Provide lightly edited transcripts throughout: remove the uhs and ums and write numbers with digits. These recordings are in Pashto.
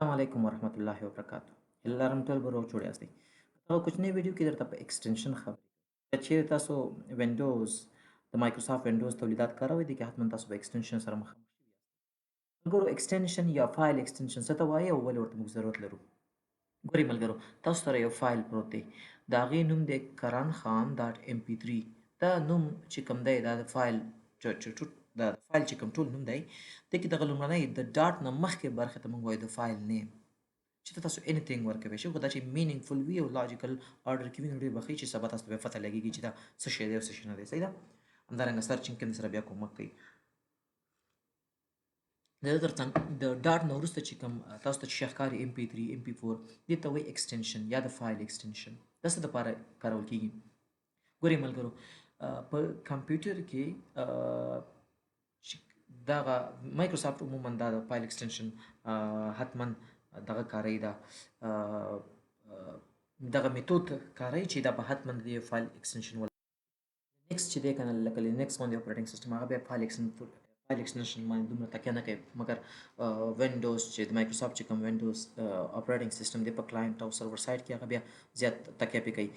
السلام علیکم ورحمت الله وبرکاتو ಎಲ್ಲರೂ ಬರೋ ಜೋಡಿ ಆಸ್ತಿ कुछ नई वीडियो की तरफ एक्सटेंशन खबर چې تاسو وینډوز د مایکروسافټ وینډوز تولیدات کاروي دي کې حتما تاسو به एक्सटेंशन سره مخ ګورو एक्सटेंशन یا فایل एक्सटेंशन څه ته وایي او ولې ورته موږ ضرورت لرو ګوري ملګرو تاسو سره یو فایل پروت دی دا غي نوم دی کران خان ډاټ ام پی 3 دا نوم چې کوم دی دا فایل دا فایل چې کوم ټول نوم دی د کې د غلمنۍ د ډاټ نه مخکې برخه ته موږ وایو د فایل نیم چې تاسو انیثینګ ورکوي شو دا چې مینینګفل وي او لاجیکل order کې ویني ډېر بخي چې سبا تاسو به پته لګیږي چې دا څه شی دی او څه شی نه دی صحیح ده همدارنګه سرچینګ کې سره بیا کومک کوي د ترڅنګ د ډاټ نو وروسته چې کوم تاسو ته ښکاري mp3 mp4 دې ته وایي ایکسټنشن یا د فایل ایکسټنشن د څه لپاره کارول کیږي ګوري ملګرو په کمپیوټر کې دا مایکروسافټ عموما دا د فایل ایکسټنشن حتما دغه کاری دا دغه میتود کاری چې دا په حتما د فایل ایکسټنشن ول نیکست چې دی کنه لکه لینکس باندې اپریټینګ سیستم هغه به فایل ایکسټنشن باندې دومره تکیه نه کوي مګر وینډوز چې د مایکروسافټ چې کوم وینډوز اپریټینګ سیستم دی په کلاینټ او سرور سایډ کې هغه بیا زیات تکیه پې کوي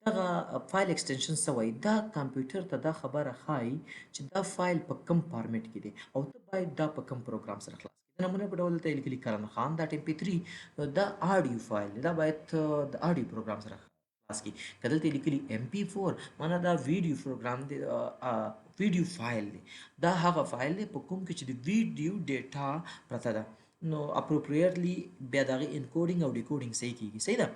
دغه فایل ایکسټنشن څه وایي دا کمپیوټر ته دا خبره ښایي چې دا فایل په کوم فارمیټ کې دی او ته باید دا په کوم پروګرام سره خلاص کړې د نمونه په ډول ته لیکلي کرن خان دا mp3 دا آډیو فایل دا باید د آډیو پروګرام سره خلاص کی کدلته لیکلي mp4 معنا دا ویډیو پروګرام دی ویډیو فایل دی دا هغه فایل دی په کوم کې چې د ویډیو ډیټا پرته ده نو اپروپریټلی بیا دغه انکوډینګ او ډیکوډینګ صحیح کیږي صحیح ده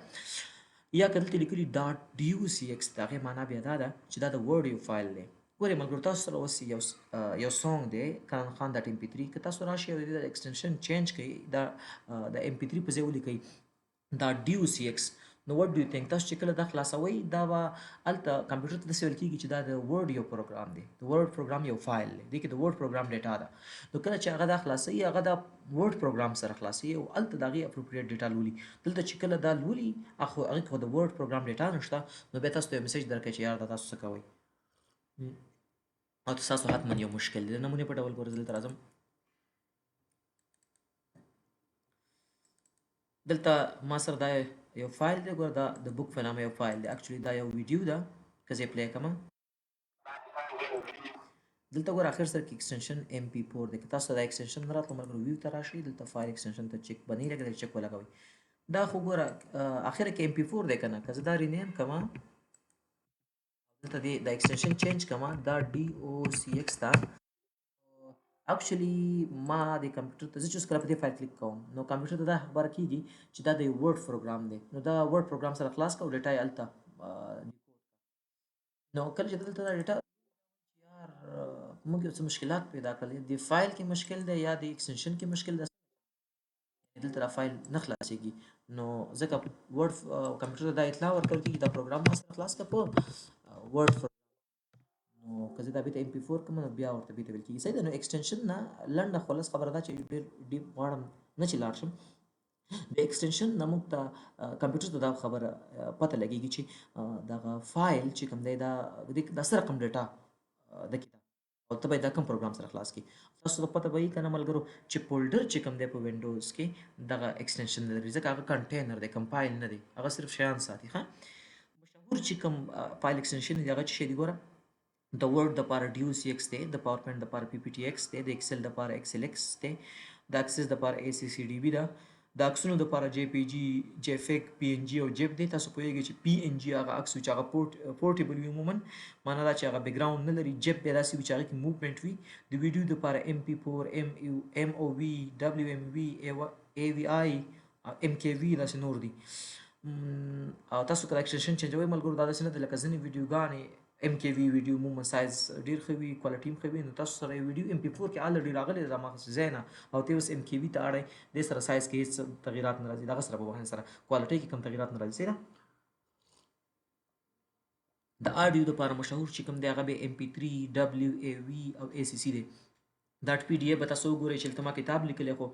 یا کدلته لیکلي ډاټ ډیو.cx دغه معنا بیا دا ده چې دا د ورډ یو فایل دی ګورئ ملګرو تاسو سره اوس یو سونګ دی کرن خان ډاټ mp3 که تاسو راشئ او د ایکسټنشن چینج کړئ دا د mp3 په ځای ولیکئ دا ډیو.cx نو وات ډو یو تھنک تاسو چې کله دا خلاصوي دا به الته کمپیوټر ته داسې ویل کېږي چې دا د ورډ یو پروګرام دی د ورډ پروګرام یو فایل دی دې کې د ورډ پروګرام ډیټا ده نو کله چې هغه دا خلاصوي هغه دا ورډ پروګرام سره خلاصوي او الته د هغې اپروپریټ ډیټا لولي دلته چې کله دا لولي هغې خو د ورډ پروګرام ډیټا نشته نو بیا تاسو ته یو میسج درکوي چې یار دا تاسو څه کوئ او تاسو حتما یو مشکل دی د نمونې په ډول ګورئ دلته راځم دلته ما سره دا یو فایل دی ګوره دا د بوک په نامه یو فایل دی اکچولی دا یو ویډیو ده که زه یې پلی کړم دلته ګوره اخر سره کې ایکسټنشن mp4 دی که تاسو دا ایکسټنشن نه راتلو ملګرو ویو ته راشئ دلته فایل ایکسټنشن ته چک بنی لګوئ چک ولګوئ دا خو ګوره اخر کې mp4 دی که نه که زه دا رینیم کړم دلته دا ایکسټنشن چینج کړم دا docx ته اکچولی ما د کمپیوټر ته زه چې اوس کله په دې فایل کلیک کوم نو کمپیوټر ته دا خبره کیږي چې دا د یو ورډ پروګرام دی نو دا ورډ پروګرام سره خلاص کړه او ډیټا یې هلته نو کله چې دلته دا ډیټا یار موږ یو څه مشکلات پیدا کړل د فایل کې مشکل دی یا د ایکسټنشن کې مشکل دی دلته دا فایل نه خلاصېږي نو ځکه ورډ کمپیوټر ته دا اطلاع ورکول کېږي دا پروګرام ما سره خلاص کړه په ورډ نو که زه دا بیرته mp4 کوم نو بیا ورته بیرته ویل کېږي صحیح ده نو ایکسټنشن نه لنډه خلاص خبره ده چې ډېر ډیپ غواړم نه چې لاړ شم د ایکسټنشن نه موږ ته کمپیوټر ته دا خبره پته لګېږي چې دغه فایل چې کوم دی دا د څه رقم ډیټا د کې ده او ته باید دا کوم پروګرام سره خلاص کړي تاسو ته پته به وي که نه ملګرو چې فولډر چې کوم دی په وینډوز کې دغه ایکسټنشن نه لري ځکه هغه کنټینر دی کمپایل نه دی هغه صرف شیان ساتي ښه مشهور چې کوم فایل ایکسټنشن دی هغه څه شی دی ګوره د ورډ دپاره docx دی د پاور پوینټ دپاره pptx دی د ایکسل دپاره xlx دی د اکسس دپاره accdb ده د عکسونو دپاره jpg jpeg png او jpeg دی تاسو پوهیږئ چې png هغه عکس وي چې هغه پورټیبل وي عموما معنا دا چې هغه بیکګراوند نه لري jpeg بیا داسې وي چې هغې کې موومنټ وي د ویډیو دپاره mp4 mov wmv avi mkv داسې نور دي او تاسو که دا ایکسټنشن چینجوئ ملګرو دا داسې نه دی لکه ځینې ویډیوګانې MKV ویډیو عموما سایز ډیر ښه وي کوالټي هم ښه وي نو تاسو سره یو ویډیو mp4 کې الریډي راغلی دی هماغسې ځای نه او ته اوس MKV ته اړئ دې سره سایز کې هېڅ تغیرات نه راځي دغه سره په وهن سره کوالټۍ کې کم تغیرات نه راځي صحیح ده د آډیو دپاره مشهور چې کوم دی هغه به mp3 wav او acc دی دا pdf به تاسو وګورئ چې دلته ما کتاب لیکلی خو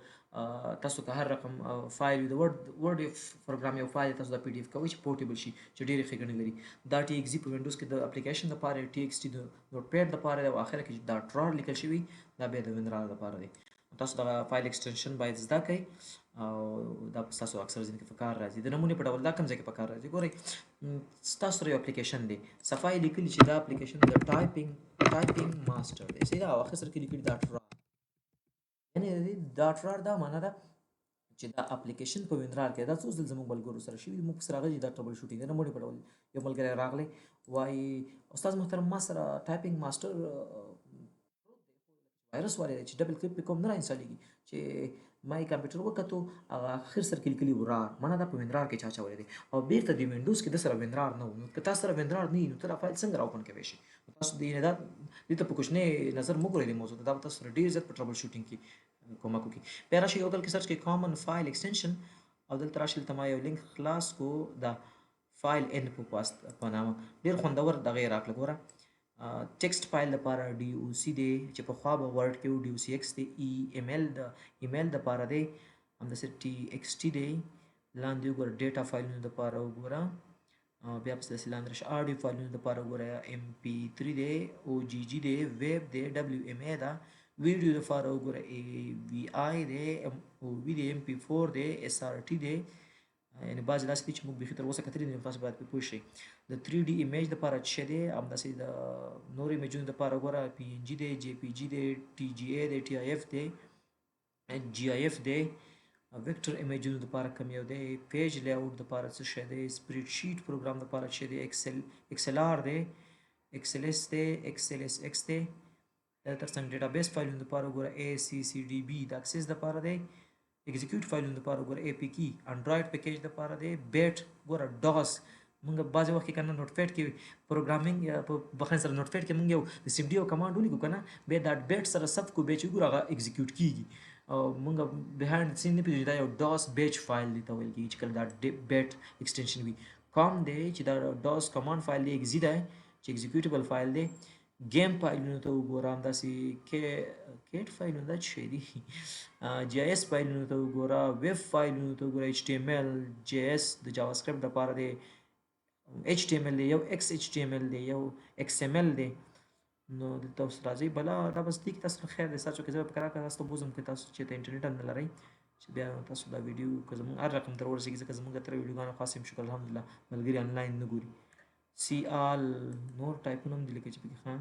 تاسو که هر رقم فایل وي د ورډ پروګرام یو فایل تاسو دا pdf کوئ چې پورټیبل شي چې ډېرې ښې ګڼې لري دا txt په وینډوز کې د اپلیکیشن دپاره txt د نوټ پیډ دپاره دی او آخره کې دا ټرار لیکل شوي دا بیا د وینرال دپاره دی تاسو دغه فایل ایکسټنشن باید زده کړئ او دا په ستاسو اکثر ځینې کې په کار راځي. د نمونې په ډول دا کوم ځای کې په کار راځي؟ ګورئ ستاسو سره یو اپلیکیشن دی، صفحه یې لیکلي چې دا اپلیکیشن د ټایپینګ ماسټر دی، صحیح ده، او اخر سر کې لیکلي ډاټ را، یعنې د دې ډاټ را دا معنا ده چې دا اپلیکیشن په وینرار کې دا څو ځل زموږ ملګرو سره شوي موږ سره راغلي دا ټربل شوټینګ د نمونې په ډول یو ملګری راغلی وایي استاد محترم ما سره ټایپینګ ماسټر وایرس والے چې ډبل کلیک په کوم نه انسټالیږي چې ما یې کمپیوټر وکړو هغه اخر سر کې لیکلي ورار معنا دا په وینرار کې چا چولې دی او بیرته د وینډوز کې د سره وینرار نه و نو که تاسو سره وینرار نه وي نو تر فایل څنګه راوپن کوي شي تاسو دې نه دا دې ته په کوښنه نظر مو ګورئ د موضوع دا تاسو سره ډیر زیات په ټربل شوټینګ کې کومک وکړي پیرا شي یو دل کې سرچ کې کامن فایل ایکسټنشن او دلته راشي تما یو لینک خلاص کو دا فایل ان په نامه ډیر خوندور دغه راکړه ګوره ټیکسټ فایل لپاره ډي او سی دی چې په خوا به ورډ کې ډي او سی ایکس دی ایمیل لپاره دی همداسې ټي ایکس ټي دی لاندې وګوره ډیټا فایلونو لپاره وګوره بیا پس داسې لاندې راشي آډیو فایلونو لپاره وګوره ام پی 3 دی او جي جي دی ویب دی ډبلیو ام ای ده ویډیو لپاره وګوره ای وی آی دی او وی دی ام پی 4 دی اس آر ټي دی یعنی بعضې داسې دي چې موږ بیخي تر اوسه کتلي دي تاسو باید پرې پوه شئ د 3D ایمیج دپاره څه دی همداسې د نورو ایمیجونو دپاره ګوره پي ان جي دی جی پي جي دی ټي جي ای دی ټي آی ایف دی جی آی ایف دی ویکټر ایمیجونو دپاره کوم یو دی پیج لی آوټ دپاره څه شی دی سپریډ شیټ پروګرام دپاره څه دی ایکسل آر دی ایکسل ایس دی ایکسل ایس ایکس دی تر څنګ ډیټابیس فایلونو دپاره وګوره اے سی سی ډي بي د اکسس دپاره دی ایگزیکیوټ فایلونو لپاره ګوره اے پی کی انډراید پیکیج لپاره دی بیٹ ګوره ډاس موږ بعضې وخت کې کنه نوټ پیډ کې پروګرامینګ یا په بخښنې سره نوټ پیډ کې موږ یو د سیم ډي او کمانډ ولیکو کنه بیا دا بیٹ سره ثبت کو بیا چې ګوره هغه ایگزیکیوټ کیږي او موږ بهایند سین نه پېژنو دا یو ډاس بیچ فایل دی ته ویل کېږي چې کله دا بیٹ ایکسټنشن وي کام دی چې دا ډاس کمانډ فایل دی ایگزی دی چې ایگزیکیوټیبل فایل دی گیم فایلونو ته وګوره همداسې کیټ فایلونه دا څه شی دي جی ایس فایلونو ته وګوره ویب فایلونو ته وګوره ایچ ټي ایم ایل جی ایس د جاوا سکرپټ لپاره دی ایچ ټي ایم ایل دی یو ایکس ایچ ټي ایم ایل دی یو ایکس ایم ایل دی نو دلته اوس راځئ بله دا بس دي تاسو خیر دی ساتو کې زه په کرا تاسو ته بوزم که تاسو چېرته انټرنیټ هم نه لرئ چې بیا تاسو دا ویډیو که زموږ هر رقم ته ورسېږي ځکه زموږ اتره ویډیوګانې خاص یم شکر الحمدلله ملګري انلاین نه ګوري سی آل نور ټایپونه هم دي لکه چې پکې ښه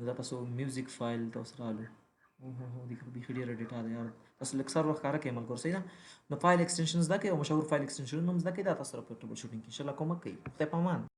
دا تاسو میوزیک فایل تاسو رالو د بیخي ډېره ډیټا ده یار تاسو لږ سر وخت ښکاره کوئ ملګرو صحیح ده نو فایل ایکسټنشن زده کړئ او مشهور فایل ایکسټنشنونه هم زده کړئ دا تاسو سره په ټربل شوټینګ کې انشاءالله کومک کوي خدای په امان